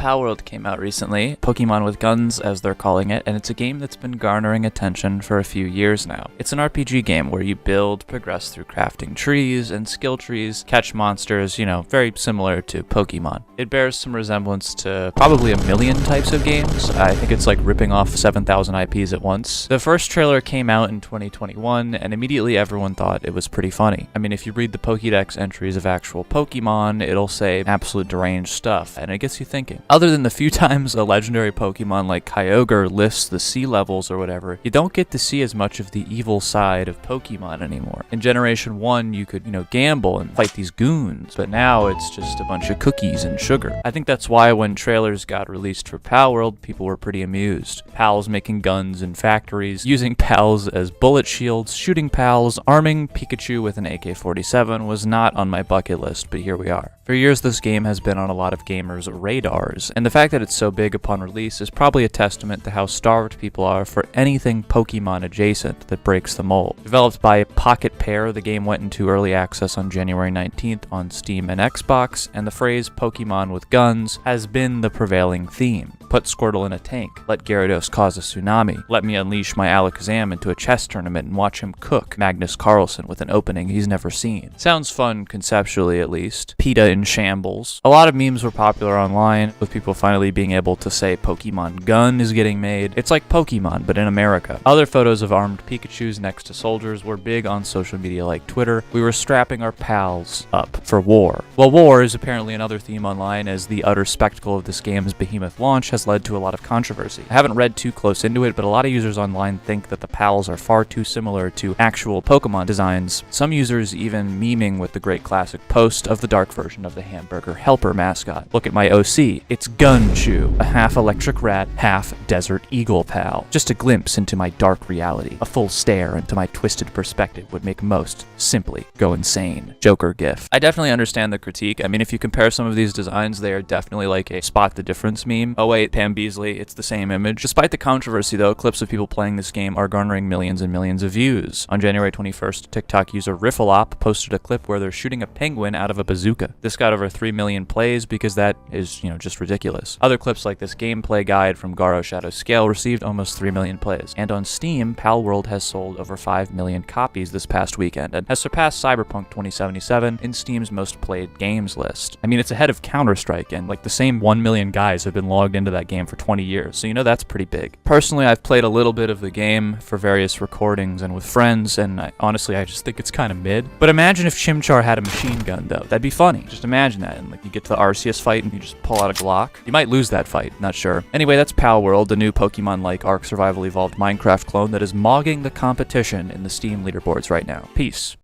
Palworld came out recently, Pokemon with Guns as they're calling it, and it's a game that's been garnering attention for a few years now. It's an RPG game where you build, progress through crafting trees and skill trees, catch monsters, very similar to Pokemon. It bears some resemblance to probably a million types of games. I think it's like ripping off 7,000 IPs at once. The first trailer came out in 2021, and immediately everyone thought it was pretty funny. I mean, if you read the Pokédex entries of actual Pokemon, it'll say absolute deranged stuff, and it gets you thinking. Other than the few times a legendary Pokemon like Kyogre lifts the sea levels or whatever, you don't get to see as much of the evil side of Pokemon anymore. In Generation 1, you could, gamble and fight these goons, but now it's just a bunch of cookies and sugar. I think that's why when trailers got released for Palworld, people were pretty amused. Pals making guns in factories, using pals as bullet shields, shooting pals, arming Pikachu with an AK-47 was not on my bucket list, but here we are. For years, this game has been on a lot of gamers' radars, and the fact that it's so big upon release is probably a testament to how starved people are for anything Pokemon adjacent that breaks the mold. Developed by Pocket Pair, the game went into early access on January 19th on Steam and Xbox, and the phrase Pokemon with Guns has been the prevailing theme. Put Squirtle in a tank, let Gyarados cause a tsunami, let me unleash my Alakazam into a chess tournament and watch him cook Magnus Carlsen with an opening he's never seen. Sounds fun conceptually, at least. PETA in shambles. A lot of memes were popular online, with people finally being able to say Pokemon Gun is getting made. It's like Pokemon, but in America. Other photos of armed Pikachus next to soldiers were big on social media like Twitter. We were strapping our pals up for war. Well, war is apparently another theme online, as the utter spectacle of this game's behemoth launch has led to a lot of controversy. I haven't read too close into it, but a lot of users online think that the pals are far too similar to actual Pokemon designs, some users even memeing with the great classic post of the dark version of the hamburger helper mascot. Look at my OC, it's Gunchu, a half electric rat, half desert eagle pal. Just a glimpse into my dark reality. A full stare into my twisted perspective would make most simply go insane. Joker gif. I definitely understand the critique. I mean, if you compare some of these designs, they are definitely like a spot the difference meme. Oh wait, Pam Beasley, it's the same image. Despite the controversy though, clips of people playing this game are garnering millions and millions of views. On January 21st, TikTok user Riffleop posted a clip where they're shooting a penguin out of a bazooka. This got over 3 million plays because that is, just ridiculous. Other clips like this gameplay guide from Garo Shadow Scale received almost 3 million plays. And on Steam, Palworld has sold over 5 million copies this past weekend and has surpassed Cyberpunk 2077 in Steam's most played games list. I mean, it's ahead of Counter-Strike, and like the same 1 million guys have been logged into that game for 20 years, so that's pretty big. Personally, I've played a little bit of the game for various recordings and with friends, and honestly, I just think it's kind of mid. But imagine if Chimchar had a machine gun, though. That'd be funny. Just imagine that, and you get to the Arceus fight and you just pull out a Glock. You might lose that fight, not sure. Anyway, that's Palworld, the new Pokemon-like Ark Survival Evolved Minecraft clone that is mogging the competition in the Steam leaderboards right now. Peace.